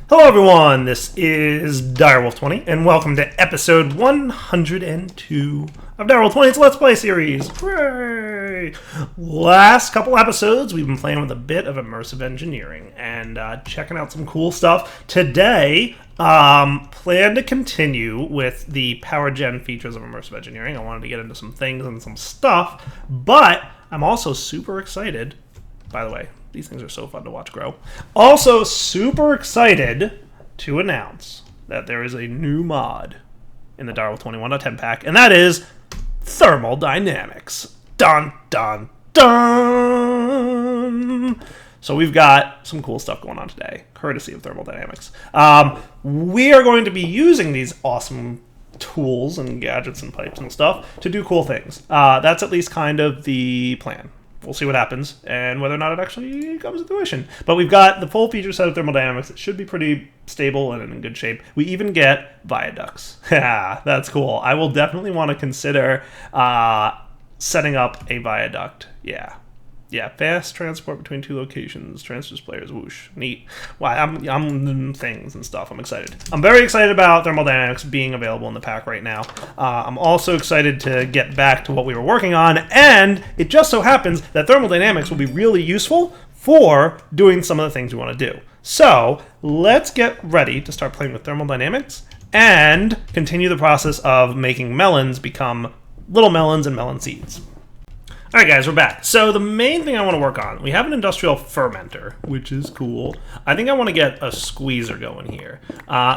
Hello everyone, this is Direwolf20, and welcome to episode 102 of Direwolf20's Let's Play series. Hooray! Last couple episodes, we've been playing with a bit of immersive engineering and checking out some cool stuff. Today, plan to continue with the power gen features of immersive engineering. I wanted to get into some things and some stuff, but I'm also super excited. By the way, these things are so fun to watch grow. Also super excited to announce that there is a new mod in the Direwolf 21.10 pack, and that is thermal dynamics. Dun, dun, dun! So we've got some cool stuff going on today, courtesy of thermal dynamics. We are going to be using these awesome tools and gadgets and pipes and stuff to do cool things. That's at least kind of the plan. We'll see what happens and whether or not it actually comes to fruition. But we've got the full feature set of thermodynamics. It should be pretty stable and in good shape. We even get viaducts. Yeah, that's cool. I will definitely want to consider setting up a viaduct. Yeah, fast transport between two locations, transfers players, whoosh, neat. Wow, I'm things and stuff. I'm excited. I'm very excited about thermodynamics being available in the pack right now. I'm also excited to get back to what we were working on, and it just so happens that thermodynamics will be really useful for doing some of the things we want to do. So let's get ready to start playing with thermodynamics and continue the process of making melons become little melons and melon seeds. Alright guys, we're back. So the main thing I want to work on, we have an industrial fermenter, which is cool. I think I want to get a squeezer going here.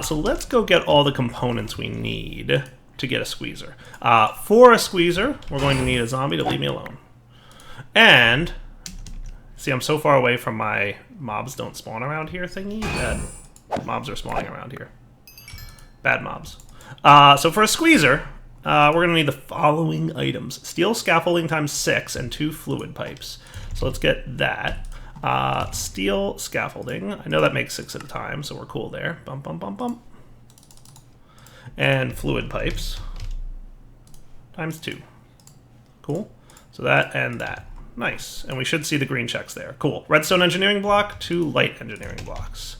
So let's go get all the components we need to get a squeezer. For a squeezer, we're going to need a zombie to leave me alone. And, see, I'm so far away from my mobs don't spawn around here thingy that mobs are spawning around here. Bad mobs. So for a squeezer, we're going to need the following items. Steel scaffolding times 6 and 2 fluid pipes. So let's get that. Steel scaffolding. I know that makes 6 at a time, so we're cool there. Bump, bump, bump, bump. And fluid pipes times 2. Cool. So that and that. Nice. And we should see the green checks there. Cool. Redstone engineering block, 2 light engineering blocks.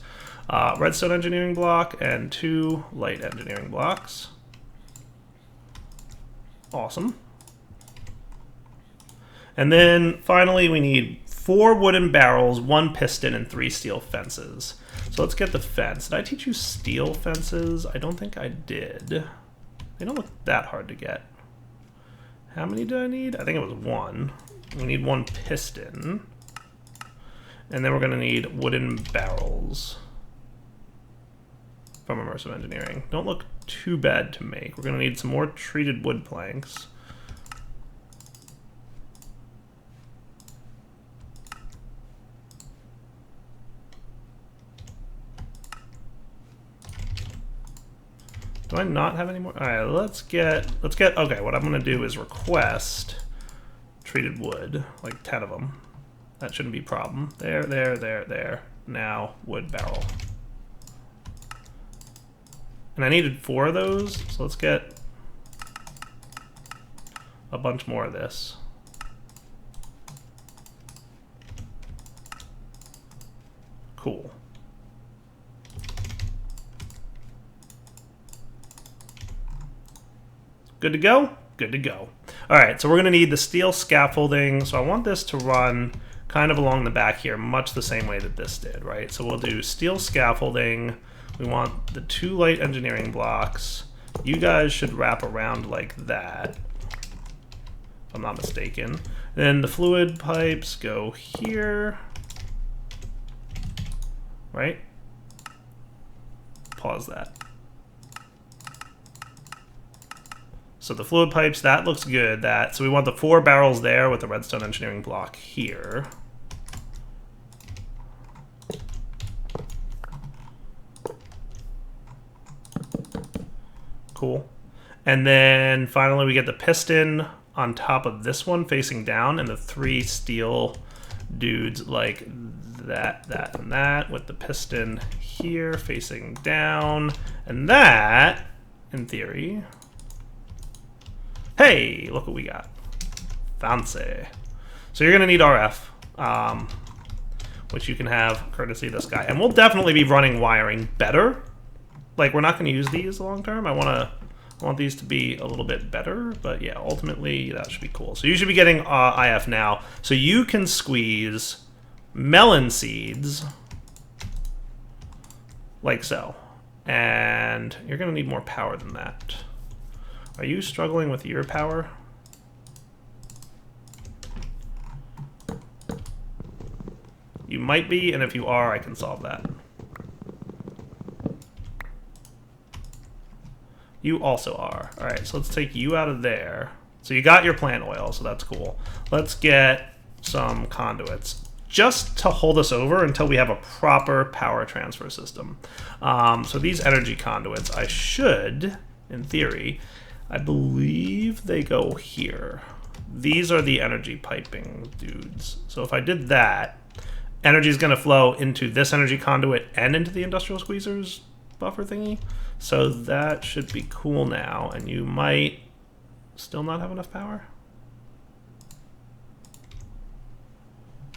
Redstone engineering block and 2 light engineering blocks. Awesome. And then finally we need 4 wooden barrels, 1 piston, and 3 steel fences. So let's get the fence. Did I teach you steel fences? I don't think I did. They don't look that hard to get. How many did I need? I think it was 1. We need 1 piston. And then we're going to need wooden barrels from immersive engineering. Don't look too bad to make. We're going to need some more treated wood planks. Do I not have any more? All right, let's get, okay, what I'm going to do is request treated wood, like 10 of them. That shouldn't be a problem. There. Now, wood barrel. And I needed 4 of those, so let's get a bunch more of this. Cool. Good to go? Good to go. Alright, so we're going to need the steel scaffolding. So I want this to run kind of along the back here, much the same way that this did, right? So we'll do steel scaffolding. We want the 2 light engineering blocks. You guys should wrap around like that, if I'm not mistaken. Then the fluid pipes go here, right? Pause that. So the fluid pipes, that looks good. So we want the 4 barrels there with the redstone engineering block here. Cool. And then finally we get the piston on top of this one facing down and the 3 steel dudes like that, and that with the piston here facing down. And that, in theory, hey, look what we got. Fancy. So you're going to need RF. which you can have courtesy of this guy. And we'll definitely be running wiring better. Like, we're not going to use these long term. I want these to be a little bit better, but yeah, ultimately that should be cool. So you should be getting IF now. So you can squeeze melon seeds like so. And you're going to need more power than that. Are you struggling with your power? You might be, and if you are, I can solve that. You also are. All right, so let's take you out of there. So you got your plant oil, so that's cool. Let's get some conduits just to hold us over until we have a proper power transfer system. So these energy conduits, I should, in theory, I believe they go here. These are the energy piping dudes. So if I did that, energy is going to flow into this energy conduit and into the industrial squeezers buffer thingy. So that should be cool now. And you might still not have enough power.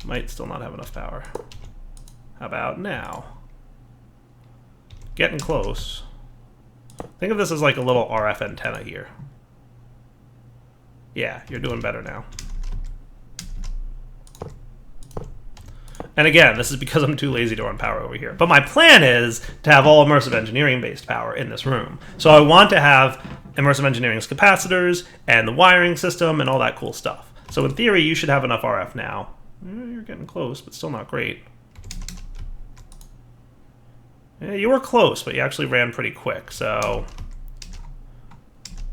Might still not have enough power. How about now? Getting close. Think of this as like a little RF antenna here. Yeah, you're doing better now. And again, this is because I'm too lazy to run power over here. But my plan is to have all immersive engineering-based power in this room. So I want to have immersive engineering's capacitors and the wiring system and all that cool stuff. So in theory, you should have enough RF now. You're getting close, but still not great. Yeah, you were close, but you actually ran pretty quick. So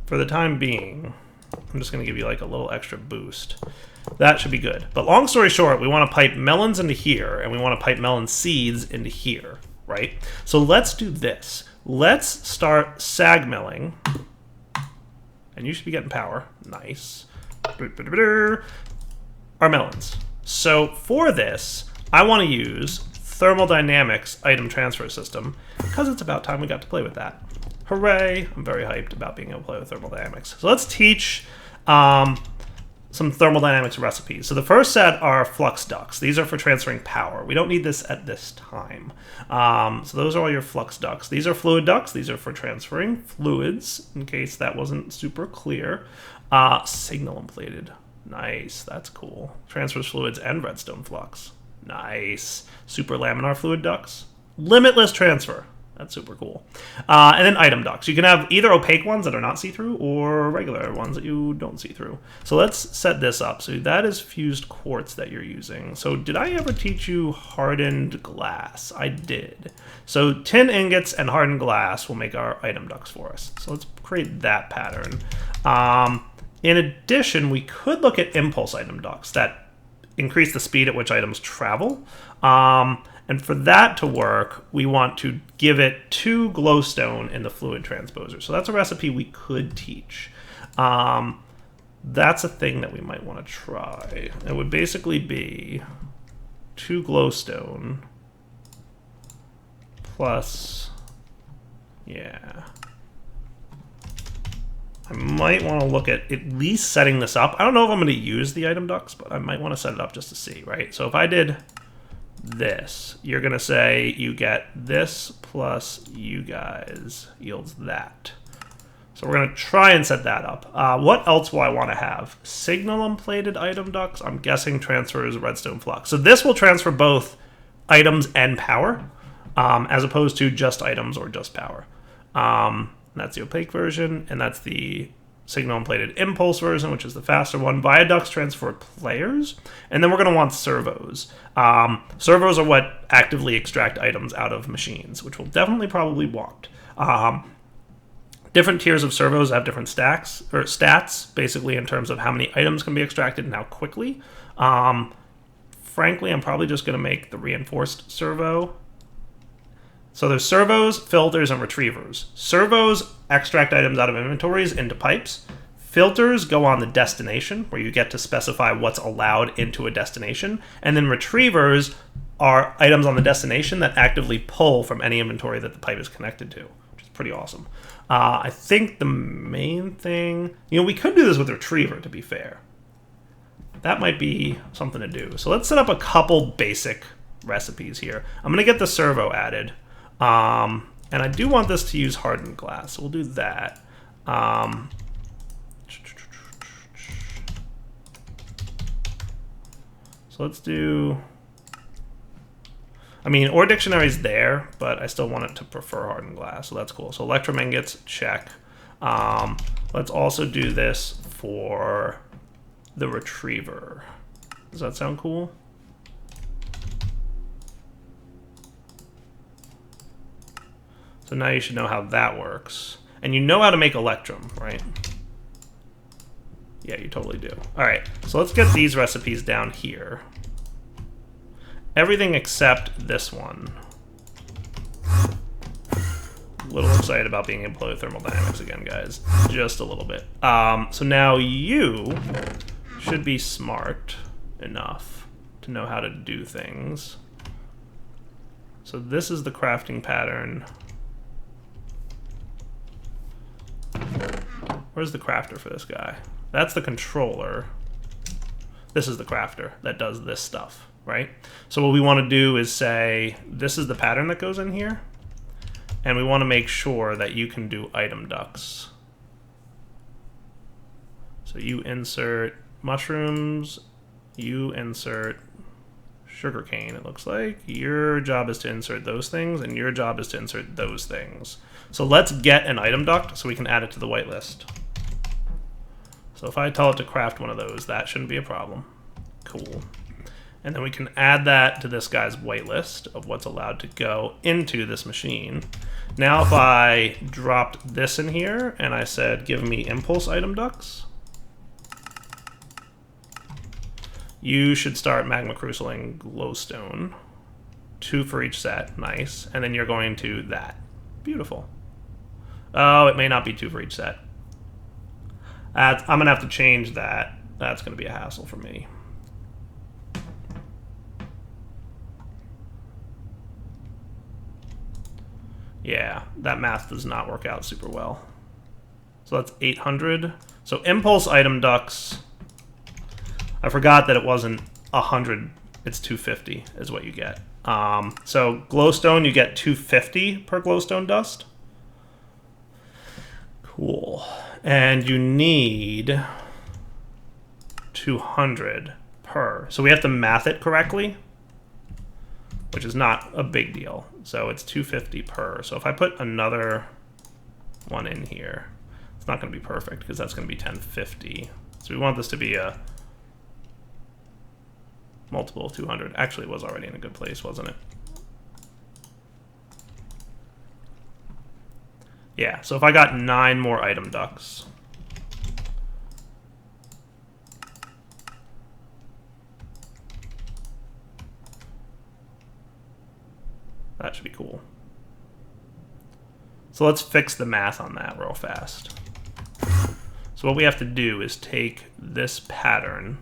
for the time being, I'm just going to give you like a little extra boost. That should be good. But long story short, we want to pipe melons into here, and we want to pipe melon seeds into here, right? So let's do this. Let's start sag milling. And you should be getting power. Nice. Our melons. So for this, I want to use thermodynamics item transfer system because it's about time we got to play with that. Hooray! I'm very hyped about being able to play with thermodynamics. So let's teach some thermodynamics recipes. So the first set are flux ducts. These are for transferring power. We don't need this at this time. So those are all your flux ducts. These are fluid ducts. These are for transferring fluids, in case that wasn't super clear. Signal implated. Nice, that's cool. Transfers fluids and redstone flux. Nice. Super laminar fluid ducts. Limitless transfer. That's super cool. And then item ducts. You can have either opaque ones that are not see-through or regular ones that you don't see through. So let's set this up. So that is fused quartz that you're using. So did I ever teach you hardened glass? I did. So tin ingots and hardened glass will make our item ducts for us. So let's create that pattern. In addition, we could look at impulse item ducts that increase the speed at which items travel. And for that to work, we want to give it 2 glowstone in the fluid transposer. So that's a recipe we could teach. That's a thing that we might want to try. It would basically be 2 glowstone plus, yeah. I might want to look at least setting this up. I don't know if I'm going to use the item ducts, but I might want to set it up just to see, right? So if I did this, you're going to say you get this plus you guys yields that. So we're going to try and set that up. What else will I want to have? Signal implated item ducts. I'm guessing transfers redstone flux. So this will transfer both items and power, as opposed to just items or just power. That's the opaque version, and that's the signal implated impulse version, which is the faster one. Viaducts transfer players, and then we're going to want servos. Servos are what actively extract items out of machines, which we'll definitely probably want. Different tiers of servos have different stacks or stats, basically in terms of how many items can be extracted and how quickly. Frankly, I'm probably just going to make the reinforced servo. So there's servos, filters, and retrievers. Servos extract items out of inventories into pipes. Filters go on the destination, where you get to specify what's allowed into a destination. And then retrievers are items on the destination that actively pull from any inventory that the pipe is connected to, which is pretty awesome. I think the main thing, we could do this with retriever, to be fair. That might be something to do. So let's set up a couple basic recipes here. I'm going to get the servo added. And I do want this to use hardened glass, so we'll do that. So let's do... I mean, or dictionary's there, but I still want it to prefer hardened glass, so that's cool. So electromingots, check. Let's also do this for the retriever. Does that sound cool? So now you should know how that works. And you know how to make electrum, right? Yeah, you totally do. All right, so let's get these recipes down here. Everything except this one. A little excited about being able to play with thermodynamics again, guys. Just a little bit. So now you should be smart enough to know how to do things. So this is the crafting pattern. Where's the crafter for this guy? That's the controller. This is the crafter that does this stuff, right? So what we want to do is say, this is the pattern that goes in here, and we want to make sure that you can do item ducts. So you insert mushrooms, you insert sugarcane, it looks like. Your job is to insert those things, and your job is to insert those things. So let's get an item duct so we can add it to the whitelist. So if I tell it to craft one of those, that shouldn't be a problem. Cool. And then we can add that to this guy's whitelist of what's allowed to go into this machine. Now if I dropped this in here and I said, give me impulse item ducts, you should start magma cruciling glowstone. 2 for each set, nice. And then you're going to that. Beautiful. Oh, it may not be 2 for each set. I'm going to have to change that. That's going to be a hassle for me. Yeah, that math does not work out super well. So that's 800. So impulse item ducts, I forgot that it wasn't 100, it's 250 is what you get. So glowstone, you get 250 per glowstone dust. Cool. And you need 200 per. So we have to math it correctly, which is not a big deal. So it's 250 per. So if I put another one in here, it's not going to be perfect because that's going to be 1050. So we want this to be a multiple of 200. Actually, it was already in a good place, wasn't it? Yeah, so if I got 9 more item ducts, that should be cool. So let's fix the math on that real fast. So what we have to do is take this pattern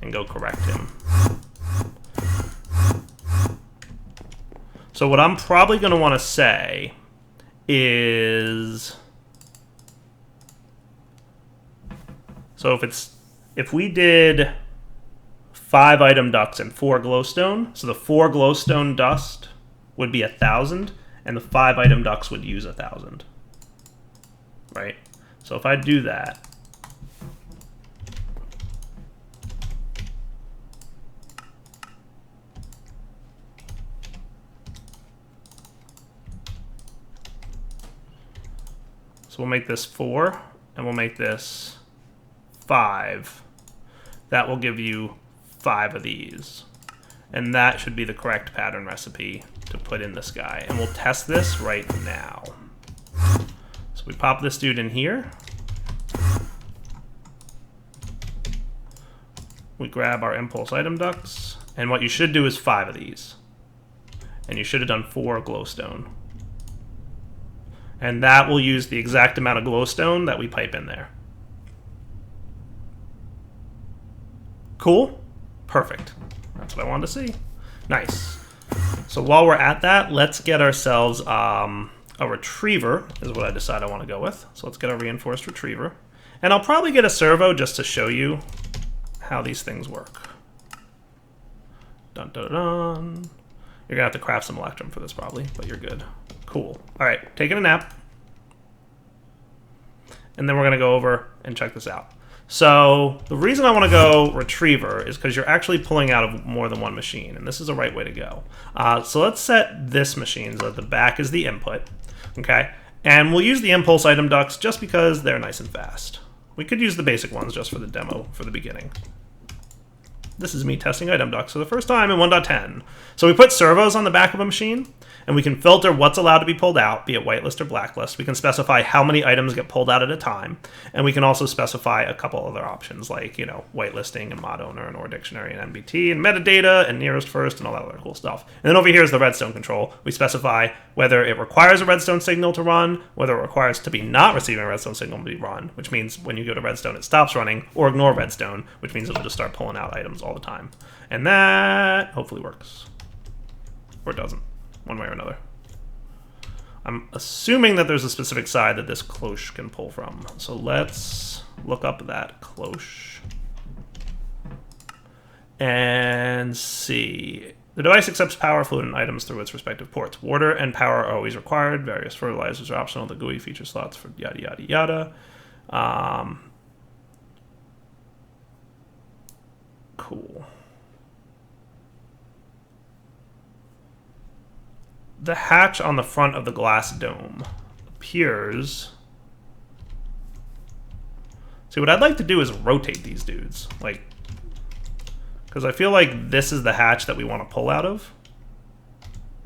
and go correct him. So what I'm probably going to want to say is, so if we did 5 item ducts and 4 glowstone, so the 4 glowstone dust would be 1,000, and the 5 item ducts would use 1,000, right? So if I do that, so we'll make this 4, and we'll make this 5. That will give you 5 of these. And that should be the correct pattern recipe to put in this guy. And we'll test this right now. So we pop this dude in here. We grab our impulse item ducts. And what you should do is 5 of these. And you should have done 4 glowstone. And that will use the exact amount of glowstone that we pipe in there. Cool? Perfect. That's what I wanted to see. Nice. So while we're at that, let's get ourselves a retriever, is what I decide I want to go with. So let's get a reinforced retriever. And I'll probably get a servo just to show you how these things work. Dun, dun, dun. You're gonna have to craft some electrum for this probably, but you're good. Cool. All right, taking a nap. And then we're gonna go over and check this out. So the reason I want to go retriever is because you're actually pulling out of more than one machine, and this is the right way to go. So let's set this machine so that the back is the input, okay? And we'll use the impulse item ducts just because they're nice and fast. We could use the basic ones just for the demo for the beginning. This is me testing item ducts for the first time in 1.10. So we put servos on the back of a machine, and we can filter what's allowed to be pulled out, be it whitelist or blacklist. We can specify how many items get pulled out at a time, and we can also specify a couple other options like, you know, whitelisting and mod owner and or dictionary and MBT and metadata and nearest first and all that other cool stuff. And then over here is the redstone control. We specify whether it requires a redstone signal to run, whether it requires to be not receiving a redstone signal to be run, which means when you go to redstone it stops running, or ignore redstone, which means it'll just start pulling out items all the time. And that hopefully works. Or it doesn't, one way or another. I'm assuming that there's a specific side that this cloche can pull from. So let's look up that cloche and see. The device accepts power, fluid, and items through its respective ports. Water and power are always required. Various fertilizers are optional. The GUI feature slots for yada, yada, yada. Cool. The hatch on the front of the glass dome appears... See, what I'd like to do is rotate these dudes. Like, because I feel like this is the hatch that we want to pull out of.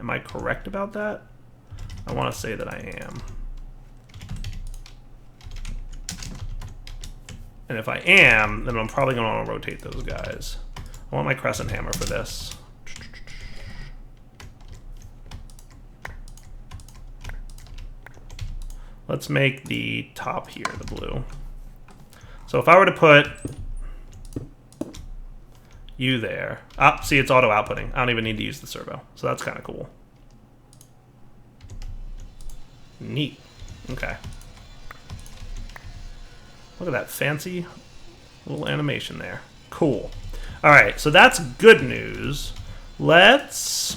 Am I correct about that? I want to say that I am. And if I am, then I'm probably going to want to rotate those guys. I want my crescent hammer for this. Let's make the top here the blue. So if I were to put you there, see, it's auto outputting. I don't even need to use the servo, so that's kind of cool. Neat. Okay. Look at that fancy little animation there. Cool. All right, so that's good news. Let's...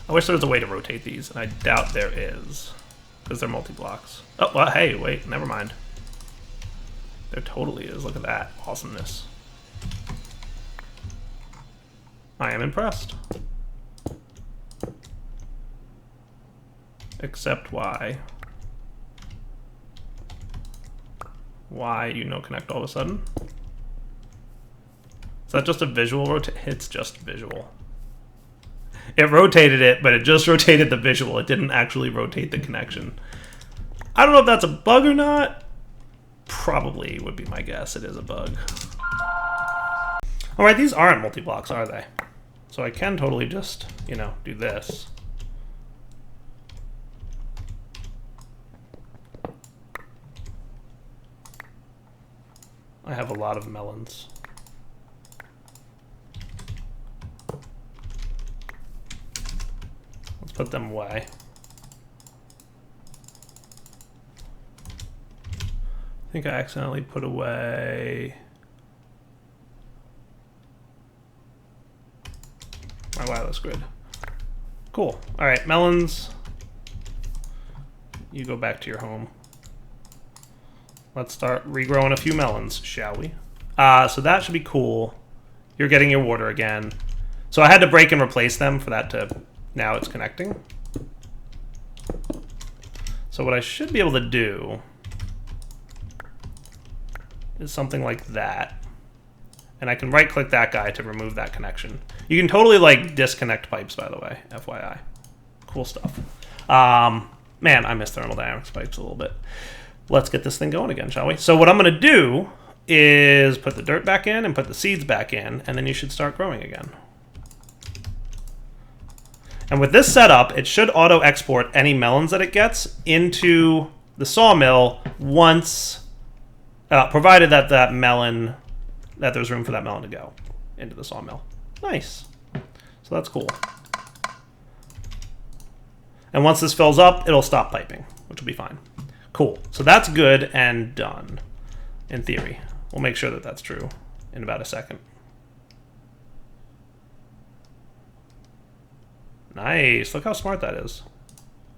I wish there was a way to rotate these, and I doubt there is, because they're multi-blocks. Oh, well, hey, wait, never mind. There totally is. Look at that awesomeness. I am impressed. Except why? Why you no connect all of a sudden? Is that just a visual rotate? It's just visual. It rotated it, but it just rotated the visual. It didn't actually rotate the connection. I don't know if that's a bug or not. Probably would be my guess. It is a bug. All right, these aren't multi-blocks, are they? So I can totally just, you know, do this. I have a lot of melons. Let's put them away. I think I accidentally put away my wireless grid. Cool. All right, melons. You go back to your home. Let's start regrowing a few melons, shall we? So that should be cool. You're getting your water again. So I had to break and replace them for that to... Now it's connecting. So what I should be able to do is something like that. And I can right-click that guy to remove that connection. You can totally, like, disconnect pipes, by the way, FYI. Cool stuff. Man, I miss thermodynamics pipes a little bit. Let's get this thing going again, shall we? So what I'm going to do is put the dirt back in and put the seeds back in, and then you should start growing again. And with this setup, it should auto-export any melons that it gets into the sawmill once, provided that that there's room for that melon to go into the sawmill. Nice. So that's cool. And once this fills up, it'll stop piping, which will be fine. Cool. So that's good and done, in theory. We'll make sure that that's true in about a second. Nice. Look how smart that is.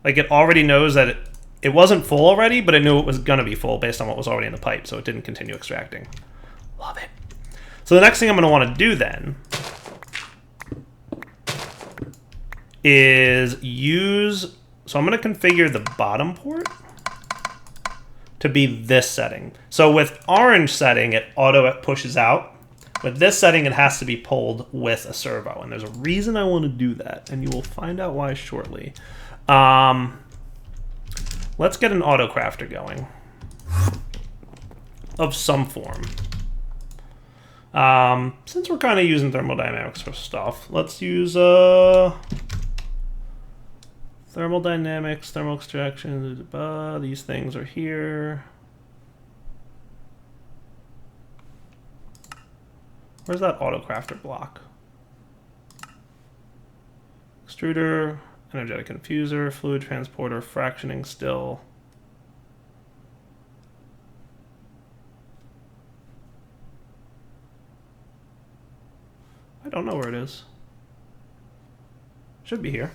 Like, it already knows that it wasn't full already, but it knew it was going to be full based on what was already in the pipe, so it didn't continue extracting. Love it. So the next thing I'm going to want to do then is use... So I'm going to configure the bottom port to be this setting. So with orange setting, it auto pushes out. With this setting, it has to be pulled with a servo, and there's a reason I want to do that, and you will find out why shortly. Let's get an auto crafter going of some form. Since we're kind of using thermodynamics for stuff, let's use thermodynamics, thermal extraction. These things are here. Where's that auto crafter block? Extruder, energetic infuser, fluid transporter, fractioning still. I don't know where it is. Should be here.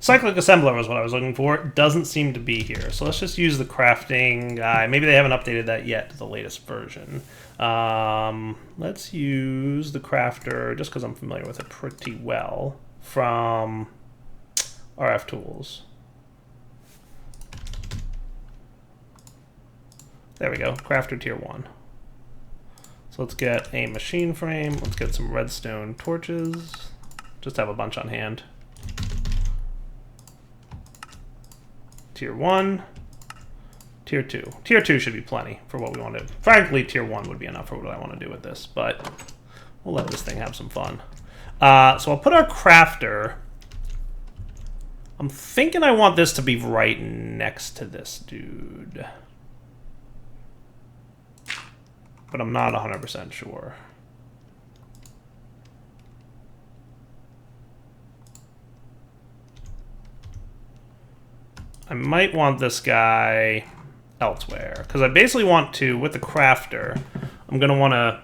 Cyclic assembler was what I was looking for. It doesn't seem to be here. So let's just use the crafting guy. Maybe they haven't updated that yet to the latest version. Let's use the crafter, just because I'm familiar with it pretty well, from RF Tools. There we go, crafter tier 1. So let's get a machine frame. Let's get some redstone torches. Just have a bunch on hand. Tier 1, Tier 2. Tier 2 should be plenty for what we want to do. Frankly, Tier 1 would be enough for what I want to do with this, but we'll let this thing have some fun. So I'll put our crafter... I'm thinking I want this to be right next to this dude. But I'm not 100% sure. I might want this guy elsewhere, because I basically want to, with the crafter, I'm going to want to...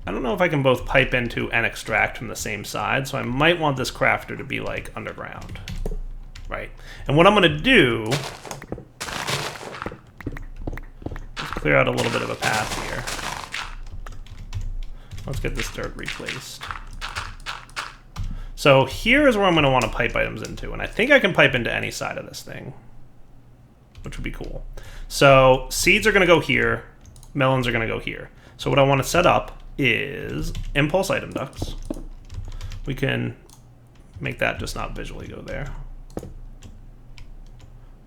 I don't know if I can both pipe into and extract from the same side, so I might want this crafter to be, like, underground. Right. And what I'm going to do... clear out a little bit of a path here. Let's get this dirt replaced. So here is where I'm going to want to pipe items into, and I think I can pipe into any side of this thing, which would be cool. So seeds are going to go here, melons are going to go here. So what I want to set up is impulse item ducts. We can make that just not visually go there.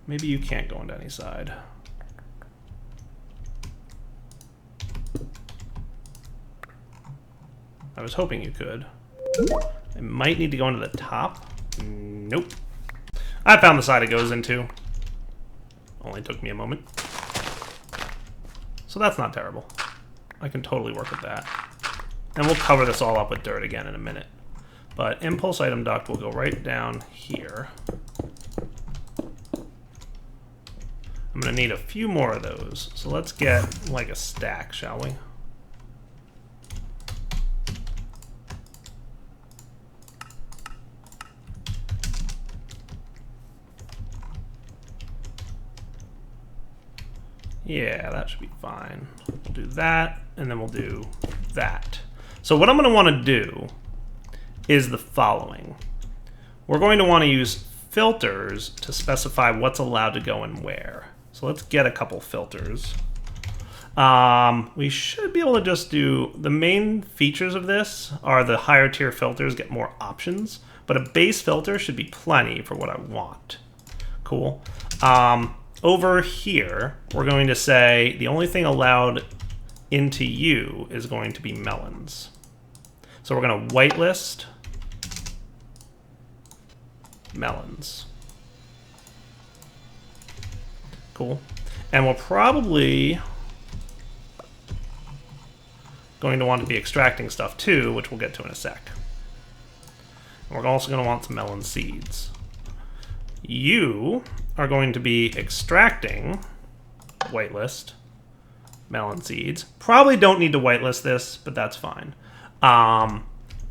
Maybe you can't go into any side. I was hoping you could. I might need to go into the top. Nope. I found the side it goes into. Only took me a moment. So that's not terrible. I can totally work with that. And we'll cover this all up with dirt again in a minute. But impulse item duct will go right down here. I'm going to need a few more of those. So let's get like a stack, shall we? Yeah, that should be fine. We'll do that, and then we'll do that. So what I'm going to want to do is the following. We're going to want to use filters to specify what's allowed to go and where. So let's get a couple filters. We should be able to just do... The main features of this are the higher tier filters get more options, but a base filter should be plenty for what I want. Cool. Over here, we're going to say the only thing allowed into you is going to be melons. So we're going to whitelist melons. Cool. And we're probably going to want to be extracting stuff too, which we'll get to in a sec. And we're also going to want some melon seeds. You are going to be extracting whitelist melon seeds. Probably don't need to whitelist this, but that's fine.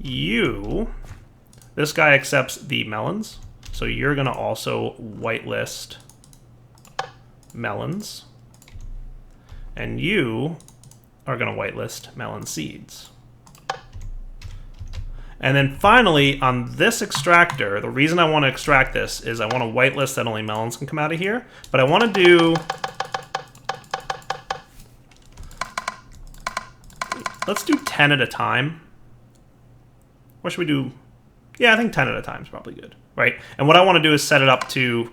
This guy accepts the melons, so you're going to also whitelist melons. And you are going to whitelist melon seeds. And then finally, on this extractor, the reason I want to extract this is I want to whitelist that only melons can come out of here. But I want to do... Let's do 10 at a time. Or should we do... Yeah, I think 10 at a time is probably good, right? And what I want to do is set it up to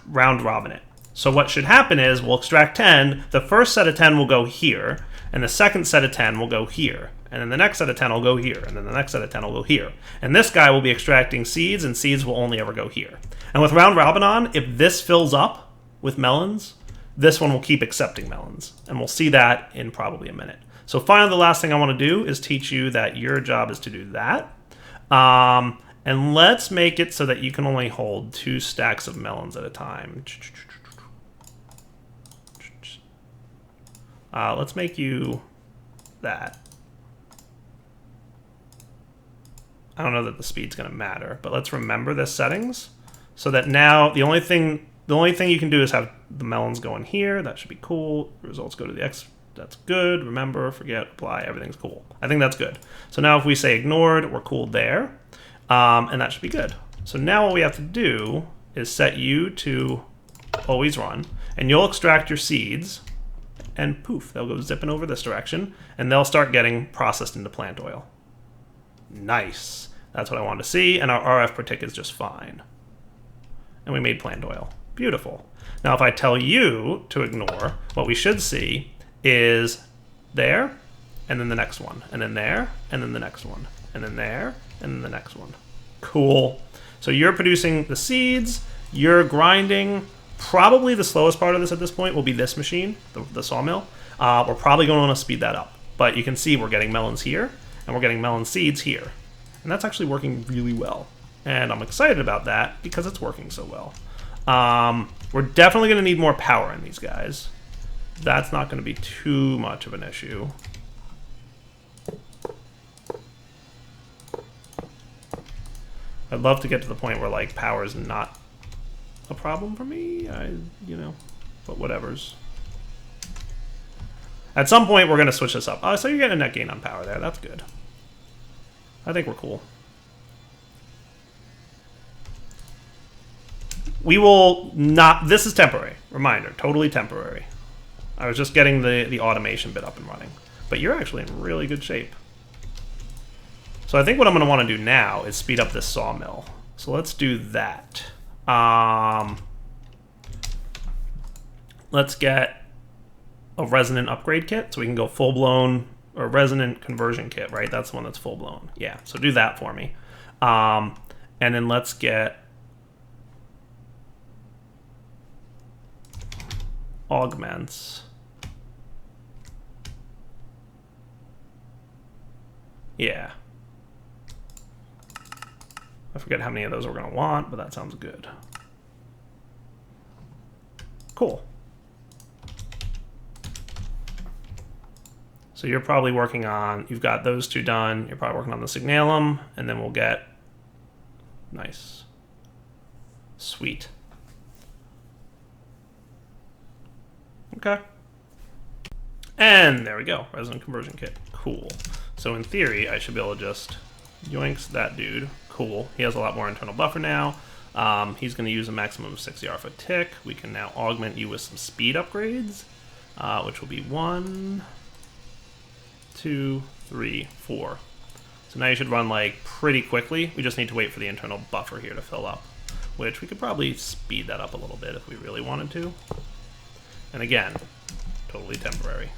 round robin it. So what should happen is we'll extract 10. The first set of 10 will go here. And the second set of 10 will go here. And then the next set of 10 will go here. And then the next set of 10 will go here. And this guy will be extracting seeds, and seeds will only ever go here. And with round robin on, if this fills up with melons, this one will keep accepting melons. And we'll see that in probably a minute. So finally, the last thing I want to do is teach you that your job is to do that. And let's make it so that you can only hold 2 stacks of melons at a time. Let's make you that. I don't know that the speed's going to matter, but let's remember this settings so that now the only thing you can do is have the melons go in here. That should be cool. Results go to the X. That's good. Remember, forget, apply. Everything's cool. I think that's good. So now if we say ignored, we're cool there. And that should be good. So now what we have to do is set you to always run. And you'll extract your seeds. And poof, they'll go zipping over this direction. And they'll start getting processed into plant oil. Nice. That's what I wanted to see. And our RF per tick is just fine. And we made plant oil. Beautiful. Now if I tell you to ignore, what we should see is there, and then the next one, and then there, and then the next one, and then there, and then the next one. Cool. So you're producing the seeds, you're grinding. Probably the slowest part of this at this point will be this machine, the sawmill. We're probably going to want to speed that up. But you can see we're getting melons here, and we're getting melon seeds here. And that's actually working really well. And I'm excited about that because it's working so well. We're definitely going to need more power in these guys. That's not going to be too much of an issue. I'd love to get to the point where like power is not a problem for me. But whatever's. At some point we're going to switch this up. Oh, so you're getting a net gain on power there. That's good. I think we're cool. We will not. This is temporary. Reminder, totally temporary. I was just getting the automation bit up and running. But you're actually in really good shape. So I think what I'm going to want to do now is speed up this sawmill. So let's do that. Let's get a resonant upgrade kit so we can go full-blown, or resonant conversion kit, right? That's the one that's full-blown. Yeah, so do that for me. And then let's get augments. Yeah. I forget how many of those we're going to want, but that sounds good. Cool. So you're probably working on, you've got those 2 done, you're probably working on the signalum, and then we'll get, nice. Sweet. Okay. And there we go, resonant conversion kit. Cool. So in theory, I should be able to just yoinks that dude. Cool. He has a lot more internal buffer now. He's going to use a maximum of 60 RF a tick. We can now augment you with some speed upgrades, which will be 1, 2, 3, 4. So now you should run like pretty quickly. We just need to wait for the internal buffer here to fill up, which we could probably speed that up a little bit if we really wanted to. And again, totally temporary.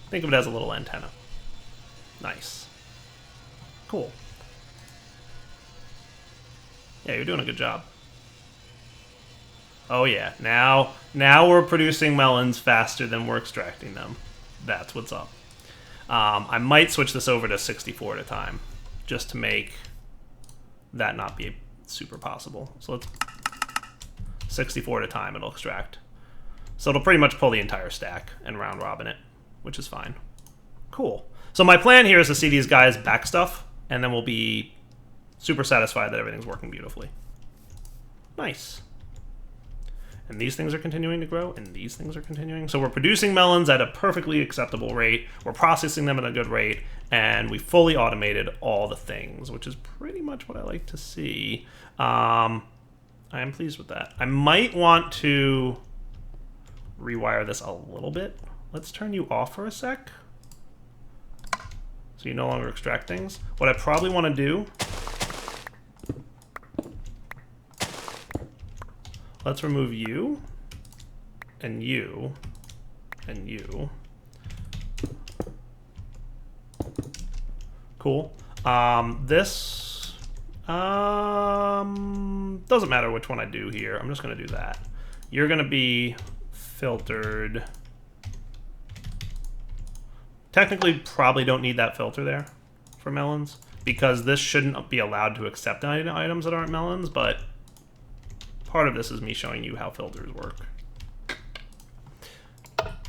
Think of it as a little antenna. Nice. Cool. Yeah, you're doing a good job. Oh yeah, now we're producing melons faster than we're extracting them. That's what's up. I might switch this over to 64 at a time, just to make that not be super possible. So let's 64 at a time, it'll extract. So it'll pretty much pull the entire stack and round robin it, which is fine. Cool. So my plan here is to see these guys back stuff, and then we'll be super satisfied that everything's working beautifully. Nice. And these things are continuing to grow, and these things are continuing. So we're producing melons at a perfectly acceptable rate. We're processing them at a good rate, and we fully automated all the things, which is pretty much what I like to see. I am pleased with that. I might want to rewire this a little bit. Let's turn you off for a sec, so you no longer extract things. What I probably want to do, let's remove you, and you, and you. Cool. This doesn't matter which one I do here. I'm just going to do that. You're going to be filtered. Technically, probably don't need that filter there for melons, because this shouldn't be allowed to accept items that aren't melons, but part of this is me showing you how filters work.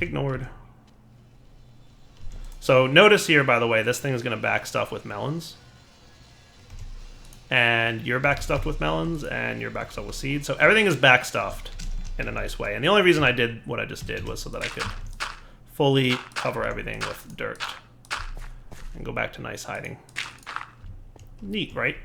Ignored. So notice here, by the way, this thing is going to back stuff with melons. And you're backstuffed with melons, and you're backstuffed with seeds. So everything is backstuffed in a nice way. And the only reason I did what I just did was so that I could fully cover everything with dirt and go back to nice hiding. Neat, right?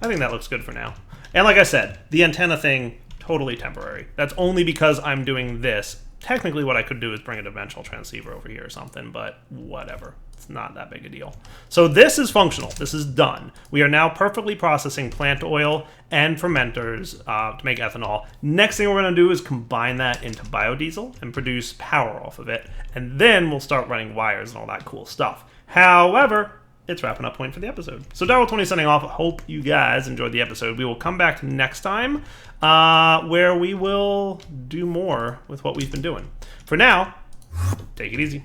I think that looks good for now. And like I said, the antenna thing, totally temporary. That's only because I'm doing this. Technically what I could do is bring a dimensional transceiver over here or something, but whatever. It's not that big a deal. So this is functional. This is done. We are now perfectly processing plant oil and fermenters to make ethanol. Next thing we're going to do is combine that into biodiesel and produce power off of it. And then we'll start running wires and all that cool stuff. However, it's wrapping up point for the episode. So Darwell20 signing off. Hope you guys enjoyed the episode. We will come back next time where we will do more with what we've been doing. For now, take it easy.